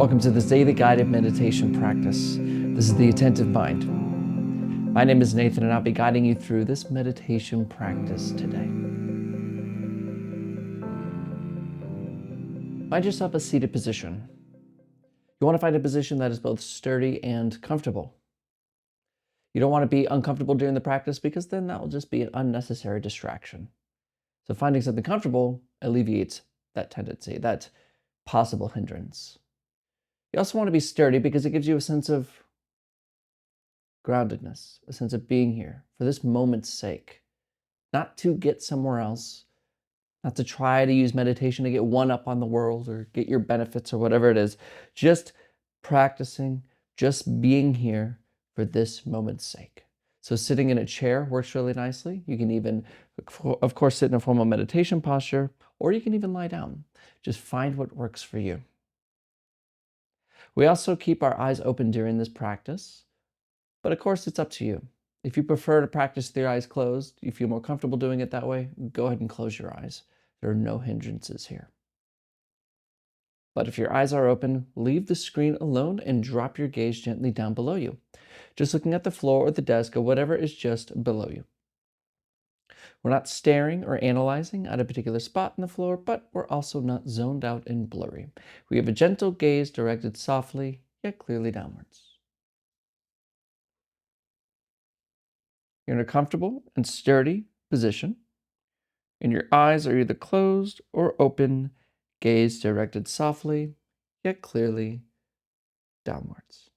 Welcome to this daily guided meditation practice. This is the Attentive Mind. My name is Nathan, and I'll be guiding you through this meditation practice today. Find yourself a seated position. You want to find a position that is both sturdy and comfortable. You don't want to be uncomfortable during the practice because then that will just be an unnecessary distraction. So finding something comfortable alleviates that tendency, that possible hindrance. You also want to be sturdy because it gives you a sense of groundedness, a sense of being here for this moment's sake, not to get somewhere else, not to try to use meditation to get one up on the world or get your benefits or whatever it is, just practicing, just being here for this moment's sake. So sitting in a chair works really nicely. You can even, of course, sit in a formal meditation posture, or you can even lie down. Just find what works for you. We also keep our eyes open during this practice, but of course, it's up to you. If you prefer to practice with your eyes closed, you feel more comfortable doing it that way, go ahead and close your eyes. There are no hindrances here. But if your eyes are open, leave the screen alone and drop your gaze gently down below you, just looking at the floor or the desk or whatever is just below you. We're not staring or analyzing at a particular spot in the floor, but we're also not zoned out and blurry. We have a gentle gaze directed softly, yet clearly downwards. You're in a comfortable and sturdy position, and your eyes are either closed or open, gaze directed softly, yet clearly downwards.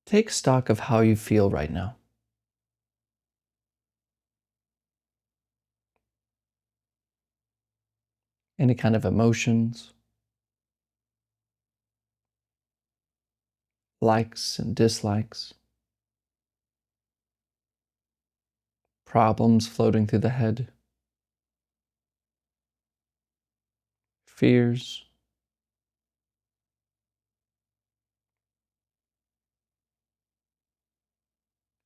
Take stock of how you feel right now. Any kind of emotions, likes and dislikes, problems floating through the head, fears.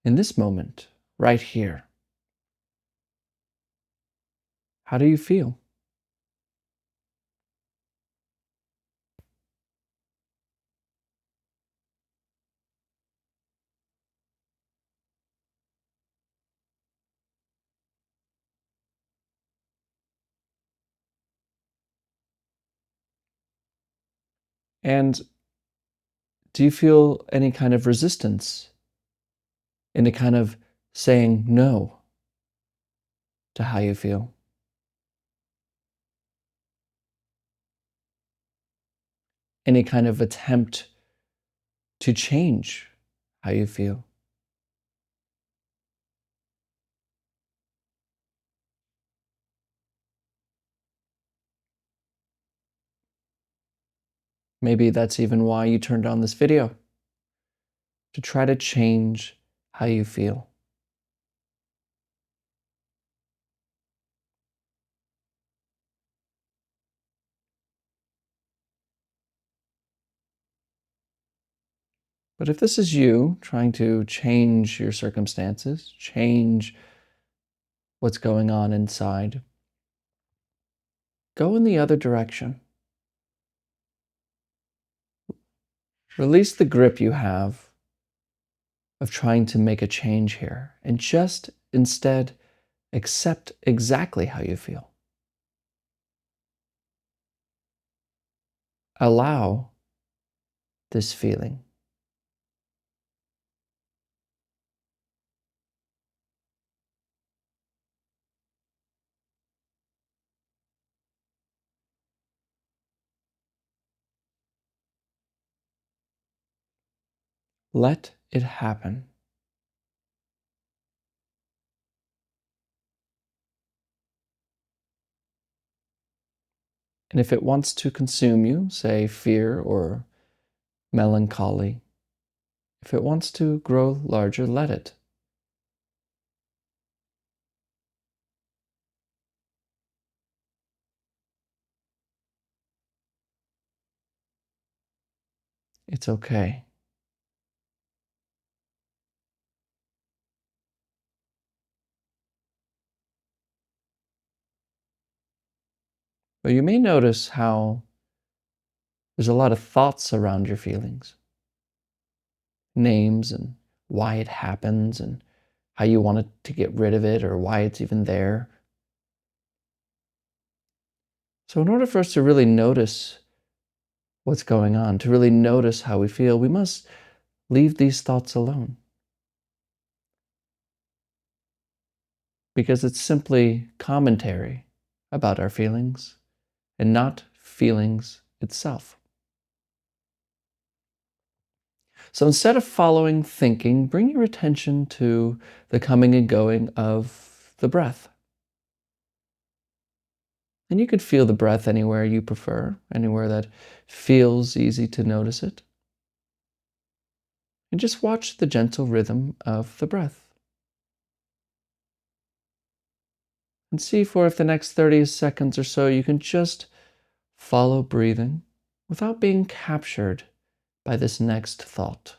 In this moment, right here, how do you feel? And do you feel any kind of resistance, any kind of saying no to how you feel? Any kind of attempt to change how you feel? Maybe that's even why you turned on this video, to try to change how you feel. But if this is you trying to change your circumstances, change what's going on inside, go in the other direction. Release the grip you have of trying to make a change here and just instead accept exactly how you feel. Allow this feeling. Let it happen. And if it wants to consume you, say fear or melancholy, if it wants to grow larger, let it. It's okay. But you may notice how there's a lot of thoughts around your feelings, names and why it happens and how you wanted to get rid of it or why it's even there. So, in order for us to really notice what's going on, to really notice how we feel, we must leave these thoughts alone because it's simply commentary about our feelings and not feelings itself. So instead of following thinking, bring your attention to the coming and going of the breath. And you could feel the breath anywhere you prefer, anywhere that feels easy to notice it. And just watch the gentle rhythm of the breath. And see for if the next 30 seconds or so you can just follow breathing without being captured by this next thought.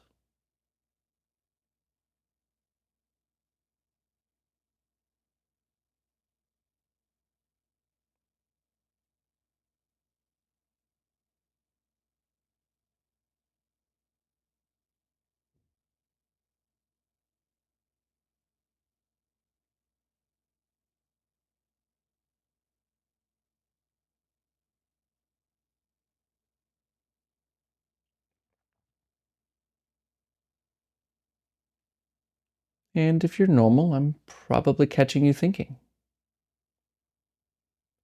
And if you're normal, I'm probably catching you thinking,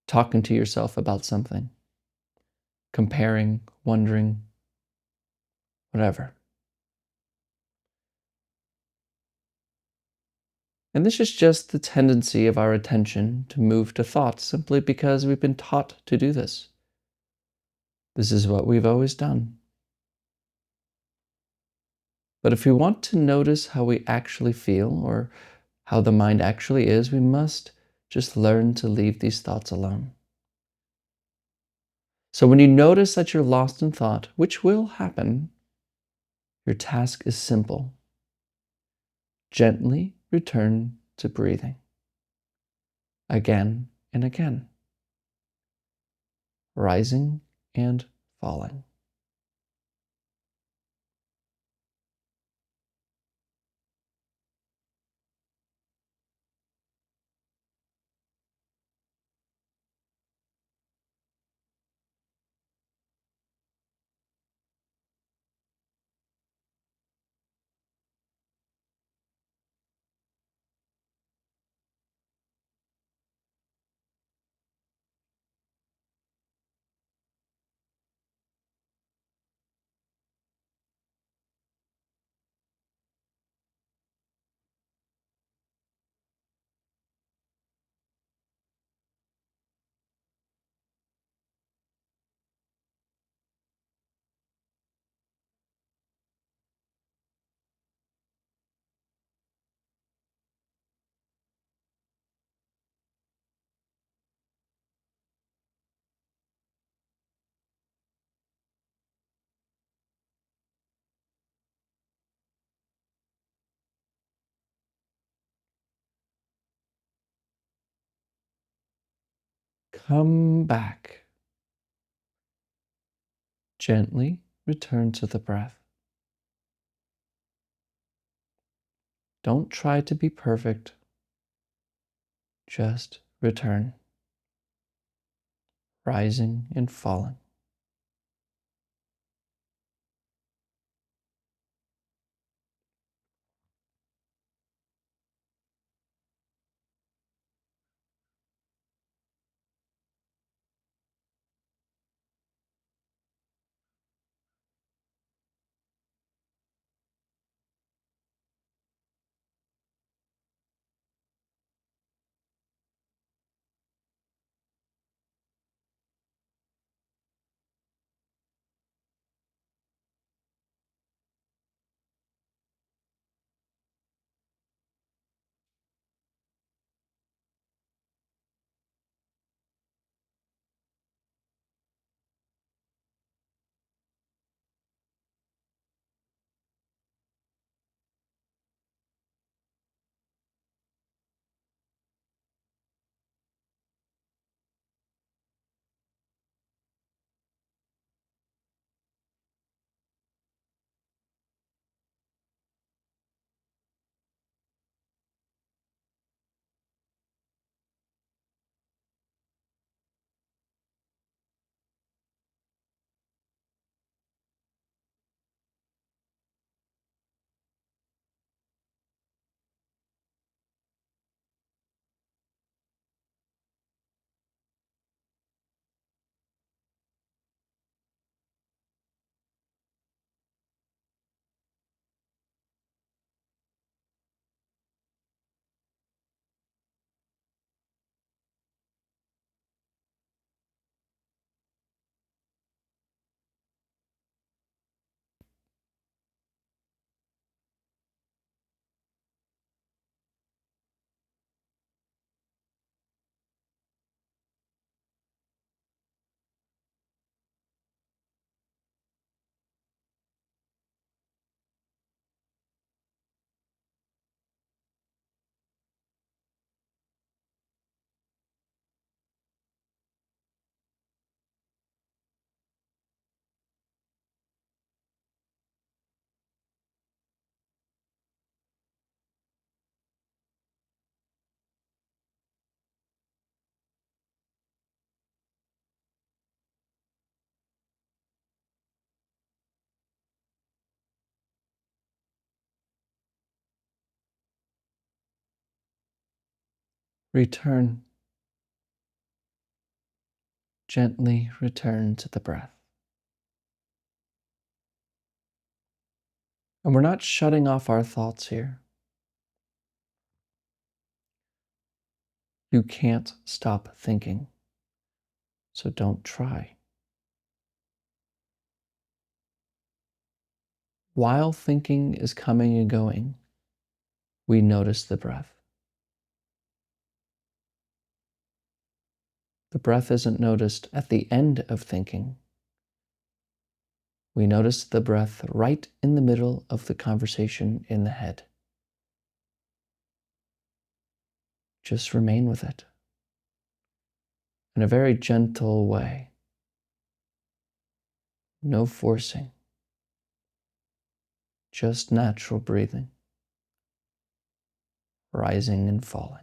talking to yourself about something, comparing, wondering, whatever. And this is just the tendency of our attention to move to thoughts simply because we've been taught to do this. This is what we've always done. But if we want to notice how we actually feel or how the mind actually is, we must just learn to leave these thoughts alone. So when you notice that you're lost in thought, which will happen, your task is simple. Gently return to breathing. Again and again. Rising and falling. Come back. Gently return to the breath. Don't try to be perfect. Just return, rising and falling. Return. Gently return to the breath. And we're not shutting off our thoughts here. You can't stop thinking, so don't try. While thinking is coming and going, we notice the breath. The breath isn't noticed at the end of thinking. We notice the breath right in the middle of the conversation in the head. Just remain with it in a very gentle way. No forcing, just natural breathing, rising and falling.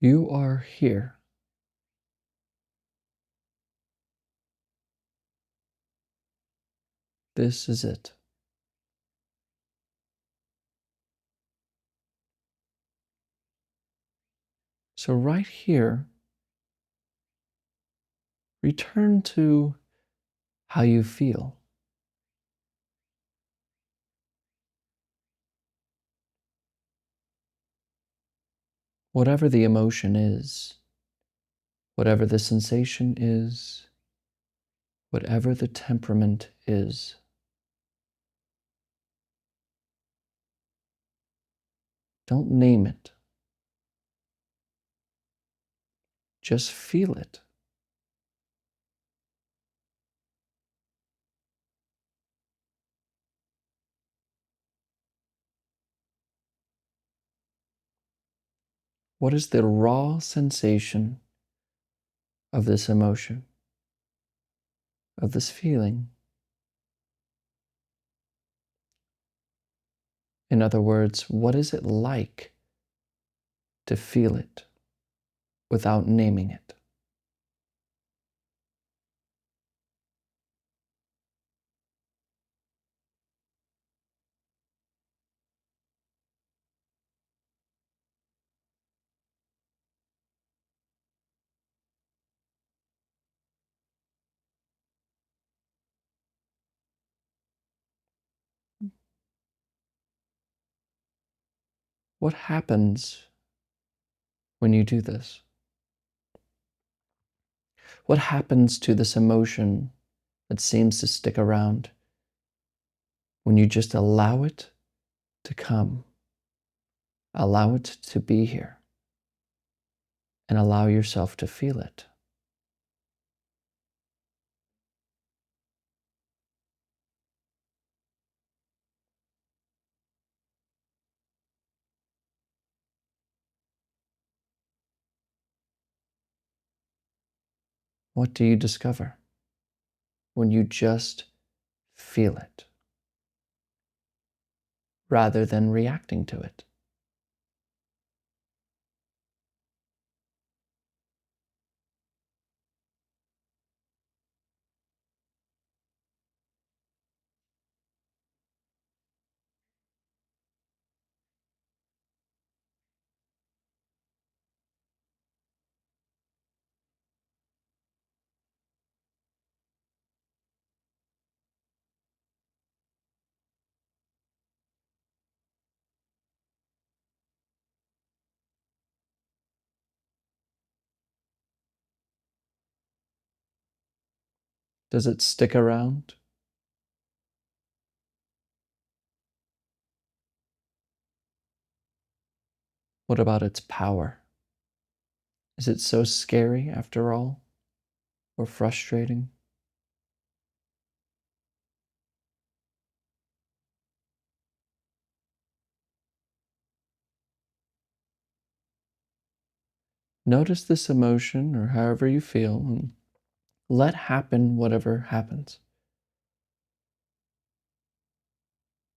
You are here. This is it. So right here, return to how you feel. Whatever the emotion is, whatever the sensation is, whatever the temperament is. Don't name it. Just feel it. What is the raw sensation of this emotion, of this feeling? In other words, what is it like to feel it without naming it? What happens when you do this? What happens to this emotion that seems to stick around when you just allow it to come, allow it to be here, and allow yourself to feel it? What do you discover when you just feel it rather than reacting to it? Does it stick around? What about its power? Is it so scary after all, or frustrating? Notice this emotion, or however you feel, and let happen whatever happens.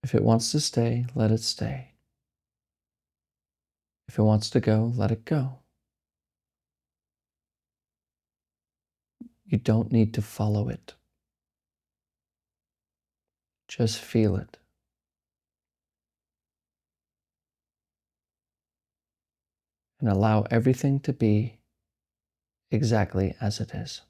If it wants to stay, let it stay. If it wants to go, let it go. You don't need to follow it. Just feel it. And allow everything to be exactly as it is.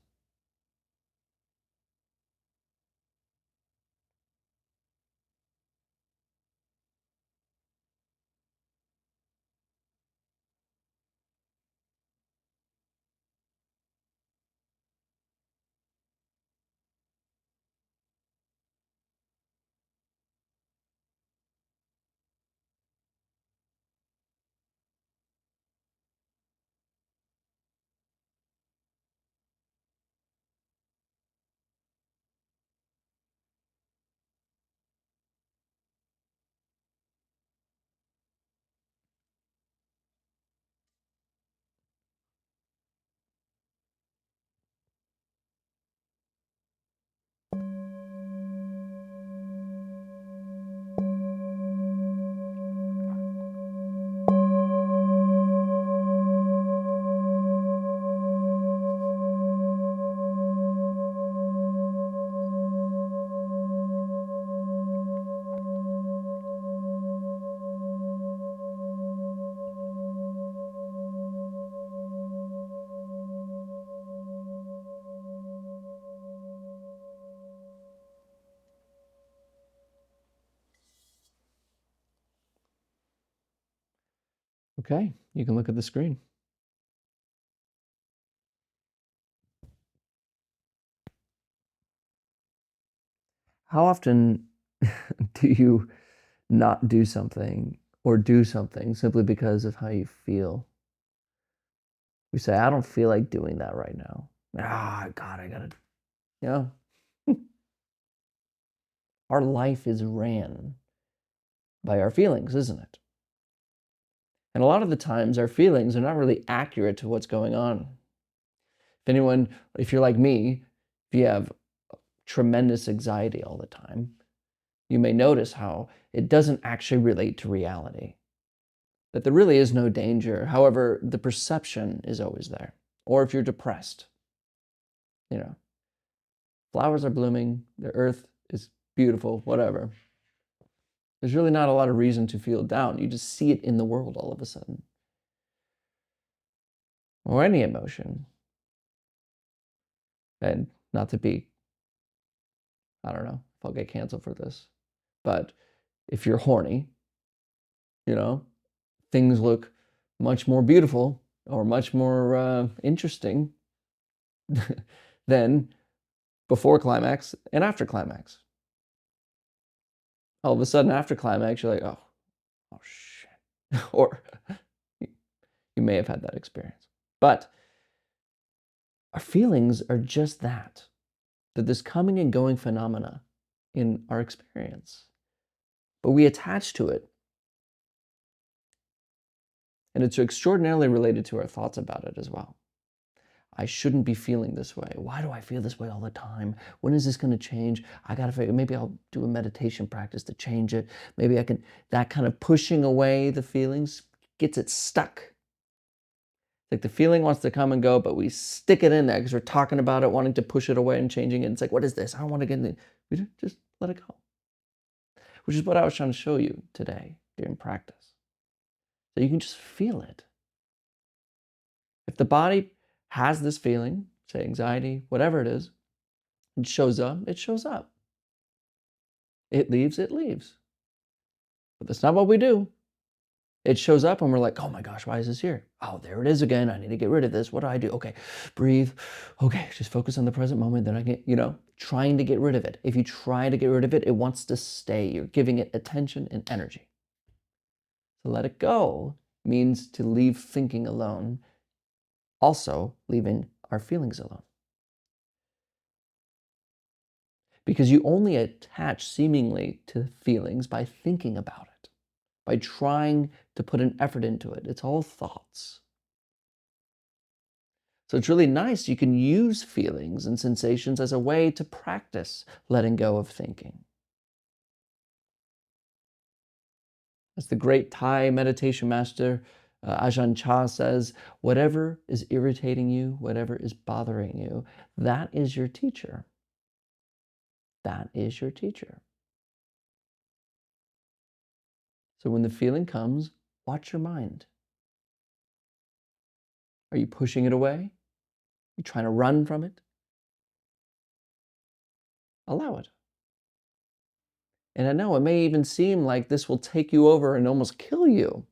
Okay, you can look at the screen. How often do you not do something or do something simply because of how you feel? You say, I don't feel like doing that right now. Ah, God, I gotta, you know, our life is ran by our feelings, isn't it? And a lot of the times, our feelings are not really accurate to what's going on. If you're like me, if you have tremendous anxiety all the time, you may notice how it doesn't actually relate to reality, that there really is no danger. However, the perception is always there. Or if you're depressed, you know, flowers are blooming, the earth is beautiful, whatever. There's really not a lot of reason to feel down. You just see it in the world all of a sudden. Or any emotion. And not to be, I don't know if I'll get canceled for this, but if you're horny, you know, things look much more beautiful or much more interesting than before climax and after climax. All of a sudden, after climax, you're like, oh shit. Or you may have had that experience. But our feelings are just that this coming and going phenomena in our experience. But we attach to it. And it's extraordinarily related to our thoughts about it as well. I shouldn't be feeling this way. Why do I feel this way all the time? When is this going to change? I got to figure, maybe I'll do a meditation practice to change it. Maybe I can, that kind of pushing away the feelings gets it stuck. It's like the feeling wants to come and go, but we stick it in there because we're talking about it, wanting to push it away and changing it. It's like, what is this? I don't want to get in it. We just let it go. Which is what I was trying to show you today during practice. So you can just feel it. If the body has this feeling, say anxiety, whatever it is, it shows up, it shows up. It leaves. But that's not what we do. It shows up and we're like, oh my gosh, why is this here? Oh, there it is again. I need to get rid of this. What do I do? Okay, breathe. Okay, just focus on the present moment. Then I get, trying to get rid of it. If you try to get rid of it, it wants to stay. You're giving it attention and energy. To let it go means to leave thinking alone, also leaving our feelings alone. Because you only attach seemingly to feelings by thinking about it, by trying to put an effort into it. It's all thoughts. So it's really nice. You can use feelings and sensations as a way to practice letting go of thinking. As the great Thai meditation master Ajahn Chah says, whatever is irritating you, whatever is bothering you, that is your teacher. That is your teacher. So when the feeling comes, watch your mind. Are you pushing it away? You trying to run from it? Allow it. And I know it may even seem like this will take you over and almost kill you.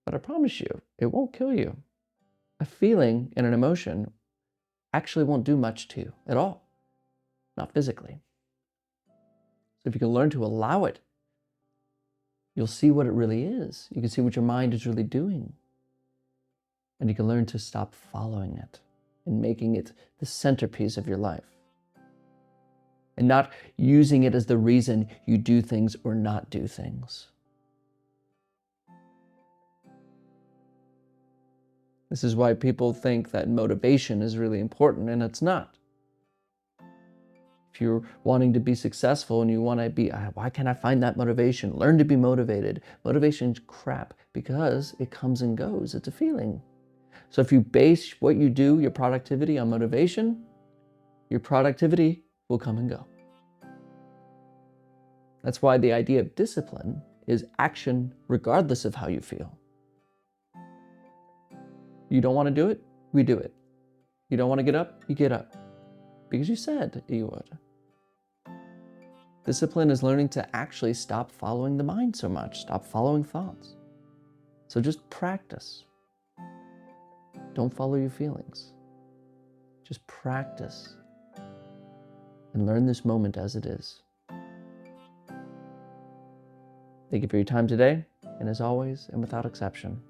But I promise you, it won't kill you. A feeling and an emotion actually won't do much to you at all, not physically. So if you can learn to allow it, you'll see what it really is. You can see what your mind is really doing. And you can learn to stop following it and making it the centerpiece of your life. And not using it as the reason you do things or not do things. This is why people think that motivation is really important, and it's not. If you're wanting to be successful and you want to be, why can't I find that motivation? Learn to be motivated. Motivation's crap because it comes and goes. It's a feeling. So if you base what you do, your productivity on motivation, your productivity will come and go. That's why the idea of discipline is action regardless of how you feel. You don't want to do it, we do it. You don't want to get up, you get up. Because you said you would. Discipline is learning to actually stop following the mind so much, stop following thoughts. So just practice. Don't follow your feelings. Just practice and learn this moment as it is. Thank you for your time today, and as always, and without exception,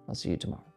I'll see you tomorrow.